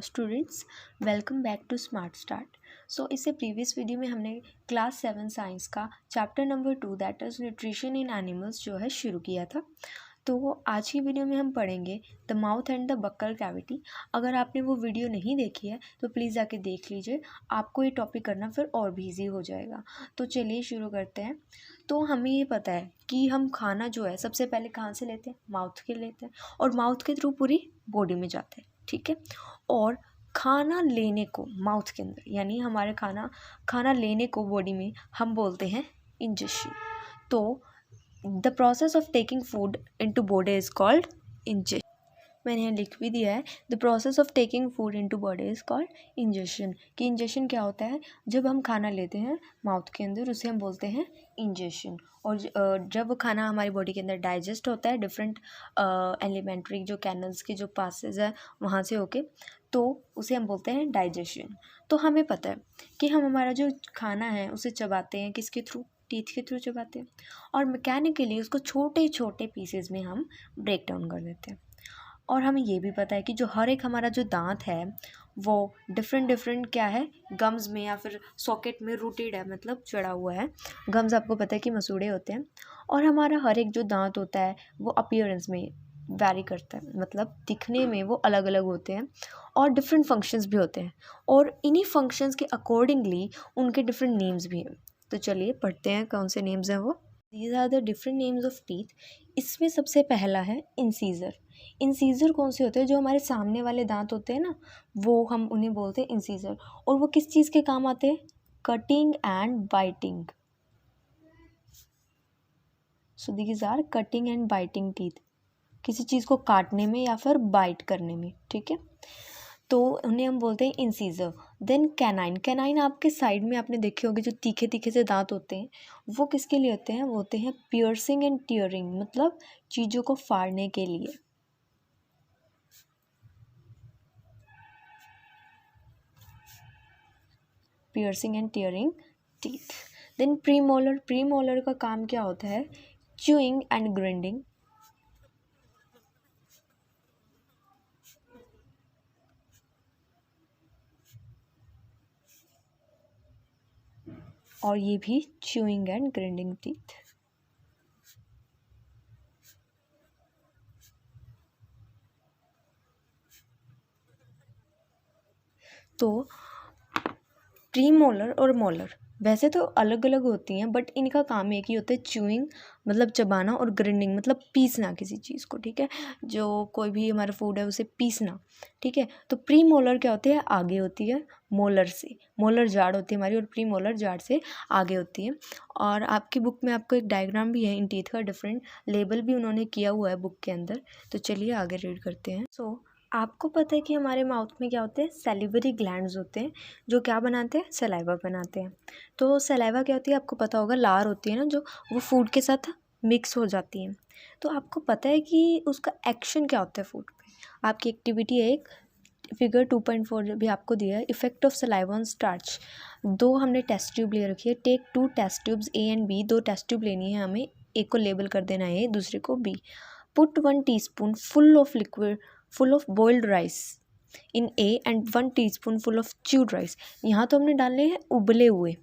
Students, welcome back to smart start. इससे previous video में हमने क्लास 7 साइंस का chapter number 2 that is nutrition in animals जो है शुरू किया था। तो आज की वीडियो में हम पढ़ेंगे the mouth and the buccal cavity. अगर आपने वो वीडियो नहीं देखी है तो प्लीज़ जाके देख लीजिए, आपको ये टॉपिक करना फिर और भी ईजी हो जाएगा। तो चलिए शुरू करते हैं। तो हमें ये पता है कि हम खाना जो है सबसे पहले कहाँ से लेते हैं, माउथ के लेते हैं, और माउथ के थ्रू पूरी बॉडी में जाते हैं, ठीक है। और खाना लेने को माउथ के अंदर, यानी हमारे खाना लेने को बॉडी में हम बोलते हैं इंजेक्शन। तो the process of taking food into body is called injection. मैंने यहाँ लिख भी दिया है, the process of taking food into body is called injection. कि इंजेक्शन क्या होता है, जब हम खाना लेते हैं माउथ के अंदर उसे हम बोलते हैं इंजेक्शन। और जब खाना हमारी बॉडी के अंदर डाइजेस्ट होता है डिफरेंट एलिमेंट्री जो कैनल्स के जो पासेज है वहाँ से होके, तो उसे हम बोलते हैं डाइजेशन। तो हमें पता है कि हम हमारा जो खाना है उसे चबाते हैं, किसके थ्रू, टीथ के थ्रू चबाते हैं, और मैकेनिकली उसको छोटे छोटे पीसेज में हम ब्रेक डाउन कर देते हैं। और हमें ये भी पता है कि जो हर एक हमारा जो दांत है वो डिफरेंट क्या है, गम्स में या फिर सॉकेट में रूटेड है, मतलब चढ़ा हुआ है। गम्स आपको पता है कि मसूड़े होते हैं, और हमारा हर एक जो दांत होता है वो अपीयरेंस में वैरी करता है, मतलब दिखने में वो अलग अलग होते हैं और डिफरेंट फंक्शंस भी होते हैं, और इन्हीं फंक्शंस के अकॉर्डिंगली उनके डिफरेंट नेम्स भी हैं। तो चलिए पढ़ते हैं कौन से नेम्स हैं वो। These are the different names of teeth. इसमें सबसे पहला है इंसीजर। इंसीजर कौन से होते हैं, जो हमारे सामने वाले दांत होते हैं ना, वो हम उन्हें बोलते हैं इंसीजर। और वो किस चीज़ के काम आते हैं, cutting and biting. So these are cutting and biting teeth, किसी चीज़ को काटने में या फिर बाइट करने में, ठीक है। तो उन्हें हम बोलते हैं इंसीजर। Then canine. कैनाइन आपके साइड में आपने देखे होंगे, जो तीखे तीखे से दांत होते हैं वो किसके लिए होते हैं, वो होते हैं पियर्सिंग एंड टीयरिंग, मतलब चीज़ों को फाड़ने के लिए। Piercing and tearing teeth. Then premolar. Premolar का काम क्या होता है, च्यूइंग एंड ग्राइंडिंग। और ये भी च्यूइंग एंड ग्राइंडिंग टीथ। तो प्रीमोलर और मोलर वैसे तो अलग अलग होती हैं, बट इनका काम एक ही होता है, च्यूइंग मतलब चबाना, और ग्राइंडिंग मतलब पीसना किसी चीज़ को, ठीक है। जो कोई भी हमारा फूड है उसे पीसना, ठीक है। तो प्री मोलर क्या होती है, आगे होती है मोलर से। मोलर जाड़ होती है हमारी और प्री मोलर जाड़ से आगे होती है। और आपकी बुक में आपको एक डायग्राम भी है इन टीथ का, डिफरेंट लेबल भी उन्होंने किया हुआ है बुक के अंदर। तो चलिए आगे रीड करते हैं। आपको पता है कि हमारे माउथ में क्या होते हैं, सैलिवरी ग्लैंड्स होते हैं, जो क्या बनाते हैं, सलाइवा बनाते हैं। तो सलाइवा क्या होती है, आपको पता होगा, लार होती है ना, जो वो फूड के साथ मिक्स हो जाती है। तो आपको पता है कि उसका एक्शन क्या होता है फूड पे। आपकी एक्टिविटी है एक, फिगर 2.4 भी आपको दिया है, effect of saliva on starch. दो हमने टेस्ट ट्यूब ले रखी है, take 2 test tubes A and B. 2 test tube लेनी है हमें, एक को लेबल कर देना है, दूसरे को B. Put 1 teaspoon full of boiled rice in A and 1 teaspoon full of chewed rice। यहाँ तो हमने डालने हैं उबले हुए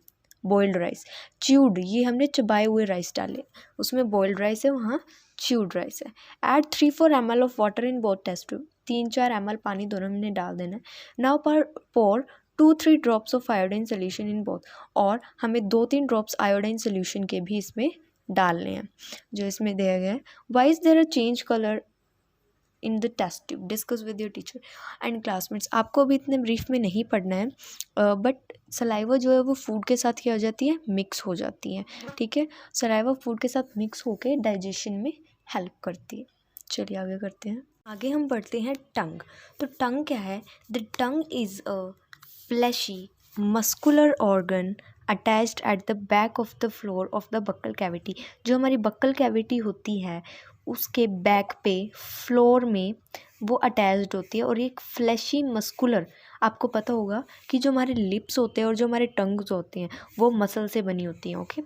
बॉइल्ड राइस, च्यूड ये हमने चबाए हुए राइस डाले, उसमें बॉइल्ड राइस है, वहाँ च्यूड राइस है। Add 3-4 ml of water in both test tube. 3-4 ml पानी दोनों में डाल देना है। Now pour 2-3 drops of iodine solution in both. और हमें 2-3 ड्रॉप्स आयोडीन सोल्यूशन के भी इसमें डालने हैं, जो इसमें दिया गया है। Why is there a change colour in the test tube, discuss with your teacher and classmates. आपको अभी इतने ब्रीफ में नहीं पढ़ना है, बट सलाइवा जो है वो फूड के साथ क्या हो जाती है, मिक्स हो जाती है, ठीक है। सलाइवा फूड के साथ मिक्स होकर डाइजेशन में हेल्प करती है। चलिए आगे करते हैं। आगे हम पढ़ते हैं टंग। तो टंग क्या है, the tongue is a fleshy muscular organ attached at the back of the floor of the buccal cavity. जो हमारी बक्कल कैविटी होती है उसके बैक पे फ्लोर में वो अटैच्ड होती है, और एक फ्लैशी मस्कुलर, आपको पता होगा कि जो हमारे लिप्स होते हैं और जो हमारे टंग्स होते हैं वो मसल से बनी होती हैं, okay.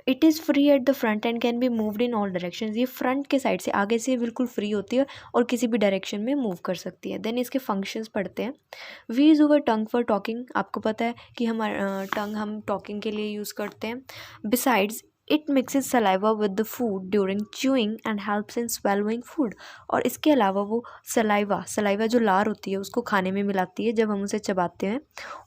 It is free at the front end can be moved in all directions. ये फ्रंट के साइड से, आगे से बिल्कुल फ्री होती है और किसी भी डायरेक्शन में मूव कर सकती है। देन इसके फंक्शंस पढ़ते हैं। We use our tongue for talking. आपको पता है कि हमारा टंग हम टॉकिंग के लिए यूज़ करते हैं। Besides it mixes saliva with the food during chewing and helps in swallowing food. और इसके अलावा वो सलाइवा जो लार होती है उसको खाने में मिलाती है जब हम उसे चबाते हैं,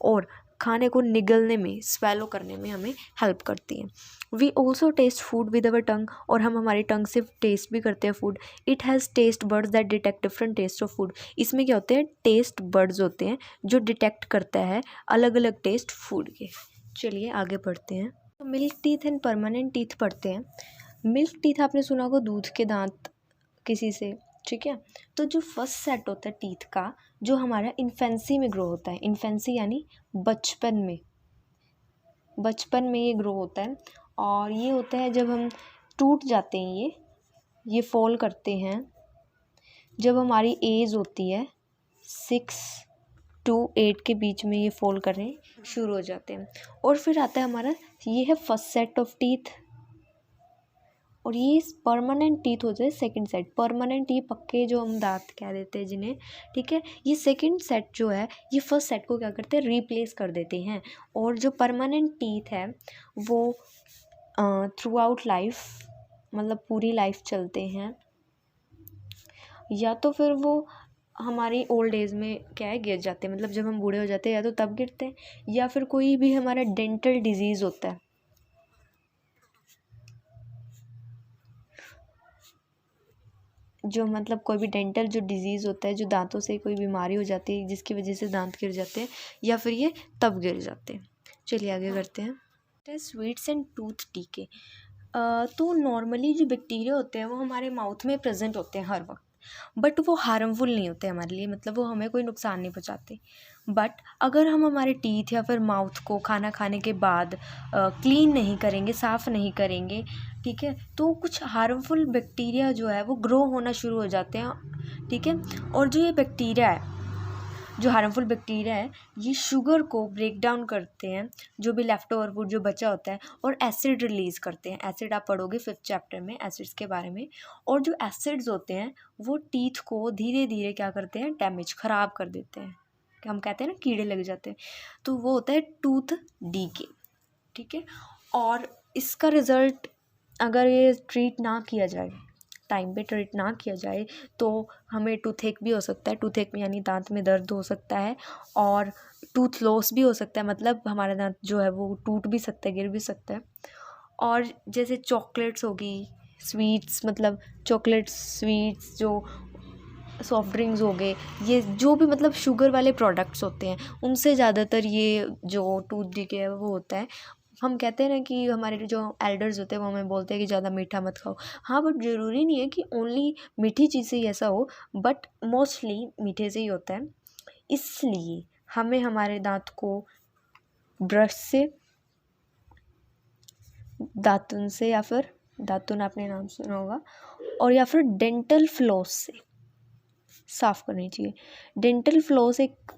और खाने को निगलने में, स्वेलो करने में हमें हेल्प करती है। We also taste food with our tongue. और हम हमारी टंग से टेस्ट भी करते हैं food. It has taste buds that detect different taste of food. इसमें क्या होते हैं, टेस्ट बर्ड्स होते हैं जो डिटेक्ट करता है अलग अलग टेस्ट फूड के। चलिए आगे बढ़ते हैं। तो milk teeth and permanent teeth पढ़ते हैं। मिल्क टीथ आपने सुना होगा, दूध के दांत किसी से, ठीक है। तो जो फर्स्ट सेट होता है टीथ का, जो हमारा इन्फेंसी में ग्रो होता है, इन्फेंसी यानी बचपन में ये ग्रो होता है। और ये होता है जब हम टूट जाते हैं, ये फॉल करते हैं जब हमारी एज होती है 6 to 8 के बीच में, ये फॉल करने शुरू हो जाते हैं। और फिर आता है हमारा, ये है फर्स्ट सेट ऑफ टीथ, और ये परमानेंट टीथ हो जाए सेकंड सेट। परमानेंट ये पक्के जो हम दांत कह देते हैं जिन्हें, ठीक है। ये सेकंड सेट जो है ये फर्स्ट सेट को क्या करते हैं, रिप्लेस कर देते हैं। और जो परमानेंट टीथ है वो थ्रू आउट लाइफ, मतलब पूरी लाइफ चलते हैं, या तो फिर वो हमारी ओल्ड एज में क्या है, गिर जाते हैं। मतलब जब हम बूढ़े हो जाते हैं या तो तब गिरते हैं, या फिर कोई भी हमारा डेंटल डिजीज़ होता है, जो मतलब कोई भी डेंटल जो डिजीज़ होता है, जो दांतों से कोई बीमारी हो जाती है जिसकी वजह से दांत गिर जाते हैं, या फिर ये तब गिर जाते हैं। चलिए आगे करते हैं। स्वीट्स एंड टूथ टीके। तो नॉर्मली जो बैक्टीरिया होते हैं वो हमारे माउथ में प्रेजेंट होते हैं हर वक्त, बट वो हार्मफुल नहीं होते हमारे लिए, मतलब वो हमें कोई नुकसान नहीं पहुंचाते। बट अगर हम हमारे टीथ या फिर माउथ को खाना खाने के बाद क्लीन नहीं करेंगे, साफ़ नहीं करेंगे, ठीक है, तो कुछ हार्मफुल बैक्टीरिया जो है वो ग्रो होना शुरू हो जाते हैं, ठीक है। और जो ये बैक्टीरिया है, जो हार्मफुल बैक्टीरिया है, ये शुगर को ब्रेक डाउन करते हैं, जो भी लेफ्ट ओवर फूड जो बचा होता है, और एसिड रिलीज़ करते हैं। एसिड आप पढ़ोगे 5th चैप्टर में एसिड्स के बारे में। और जो एसिड्स होते हैं वो टीथ को धीरे धीरे क्या करते हैं, डैमेज, ख़राब कर देते हैं। हम कहते हैं ना कीड़े लग जाते हैं, तो वो होता है टूथ डीके, ठीक है। और इसका रिज़ल्ट अगर ये ट्रीट ना किया जाए, टाइम पे ट्रीट ना किया जाए, तो हमें टूथेक भी हो सकता है। टूथेक में यानी दांत में दर्द हो सकता है, और टूथ लॉस भी हो सकता है, मतलब हमारा दांत जो है वो टूट भी सकता है, गिर भी सकता है। और जैसे चॉकलेट्स होगी, स्वीट्स, मतलब चॉकलेट्स, स्वीट्स, जो सॉफ्ट ड्रिंक्स हो गए, ये जो भी मतलब शुगर वाले प्रोडक्ट्स होते हैं, उनसे ज़्यादातर ये जो टूथ डीके है वो होता है। हम कहते हैं ना कि हमारे जो एल्डर्स होते हैं वो हमें बोलते हैं कि ज़्यादा मीठा मत खाओ। हाँ, बट ज़रूरी नहीं है कि ओनली मीठी चीज़ से ही ऐसा हो, बट मोस्टली मीठे से ही होता है। इसलिए हमें हमारे दांत को ब्रश से, दातुन से, या फिर दातुन आपने नाम सुना होगा, और या फिर डेंटल फ्लॉस से साफ़ करनी चाहिए। डेंटल फ्लॉस एक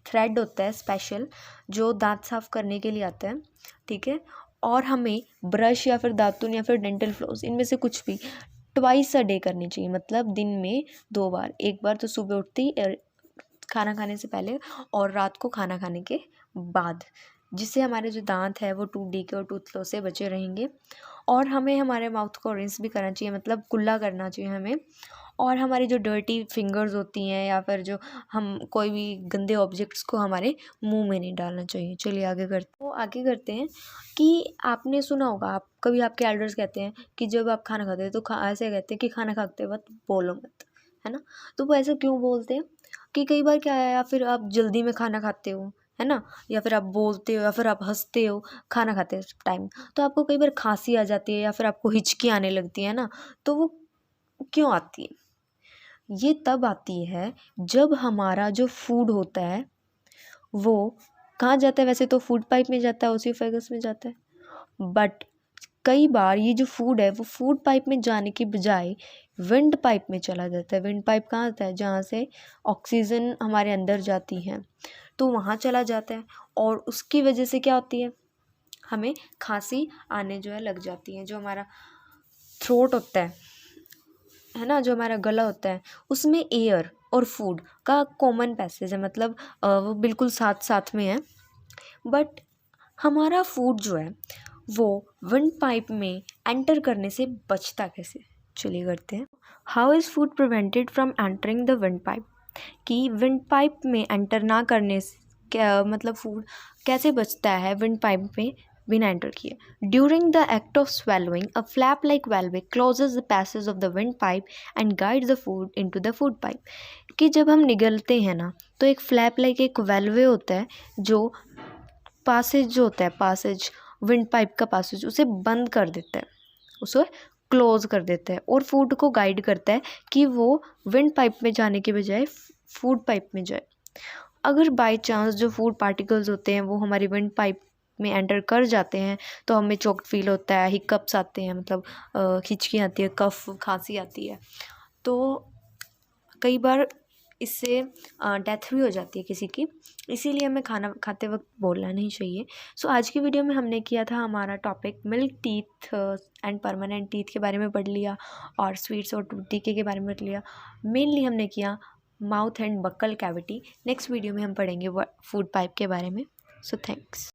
थ्रेड होता है स्पेशल, जो दांत साफ़ करने के लिए आता है, ठीक है। और हमें ब्रश या फिर दातुन या फिर डेंटल फ्लॉस, इनमें से कुछ भी ट्वाइस अ डे करनी चाहिए, मतलब दिन में 2 बार। एक बार तो सुबह उठते ही खाना खाने से पहले, और रात को खाना खाने के बाद, जिससे हमारे जो दांत है वो टूथ डीके और टूथ फ्लॉस से बचे रहेंगे। और हमें हमारे माउथ को रिंस भी करना चाहिए, मतलब कुल्ला करना चाहिए हमें। और हमारी जो डर्टी फिंगर्स होती हैं, या फिर जो हम कोई भी गंदे ऑब्जेक्ट्स को हमारे मुंह में नहीं डालना चाहिए। चलिए आगे करते हैं कि आपने सुना होगा, आप कभी आपके एल्डर्स कहते हैं कि जब आप खाना खाते हैं तो ऐसे कहते हैं कि खाना खाते वक्त बोलो मत, है ना। तो वो ऐसे क्यों बोलते हैं कि कई बार क्या है, या फिर आप जल्दी में खाना खाते हो, है ना, या फिर आप बोलते हो, या फिर आप हंसते हो खाना खाते टाइम, तो आपको कई बार खांसी आ जाती है, या फिर आपको हिचकी आने लगती है ना। तो वो क्यों आती है? ये तब आती है जब हमारा जो फूड होता है वो कहाँ जाता है, वैसे तो फूड पाइप में जाता है, ओसिफेगस में जाता है, बट कई बार ये जो फूड है वो फूड पाइप में जाने की बजाय विंड पाइप में चला जाता है। विंड पाइप कहाँ आता है, जहाँ से ऑक्सीजन हमारे अंदर जाती है, तो वहाँ चला जाता है। और उसकी वजह से क्या होती है, हमें खांसी आने जो है लग जाती है। जो हमारा थ्रोट होता है ना, जो हमारा गला होता है, उसमें एयर और फूड का कॉमन पैसेज है, मतलब वो बिल्कुल साथ साथ में है। बट हमारा फूड जो है वो विंड पाइप में एंटर करने से बचता कैसे, चलिए करते हैं। How is food prevented from entering the wind pipe, कि विंड पाइप में एंटर ना करने से क्या मतलब फूड कैसे बचता है विंड पाइप में बिना एंटर किए। During the act of swallowing a flap like valve closes the passage of the wind pipe and guides the food into the food pipe, कि जब हम निगलते हैं ना तो एक फ्लैप लाइक एक वेल्वे होता है जो पासेज जो होता है, पासेज विंड पाइप का पासेज, उसे बंद कर देता है, उसे क्लोज कर देता है और फूड को गाइड करता है कि वो विंड पाइप में जाने के बजाय फूड पाइप में जाए। अगर बाय चांस जो फूड पार्टिकल्स होते हैं वो हमारी विंड पाइप में एंटर कर जाते हैं तो हमें चोक्ड फील होता है, हिकअप्स आते हैं, मतलब हिचकी आती है, कफ खांसी आती है। तो कई बार इससे डेथ भी हो जाती है किसी की, इसीलिए हमें खाना खाते वक्त बोलना नहीं चाहिए। सो आज की वीडियो में हमने किया था हमारा topic milk teeth and permanent teeth के बारे में पढ़ लिया और स्वीट्स और टीके के बारे में पढ़ लिया। मेनली हमने किया mouth and buccal cavity. Next video में हम पढ़ेंगे फूड पाइप के बारे में। So thanks.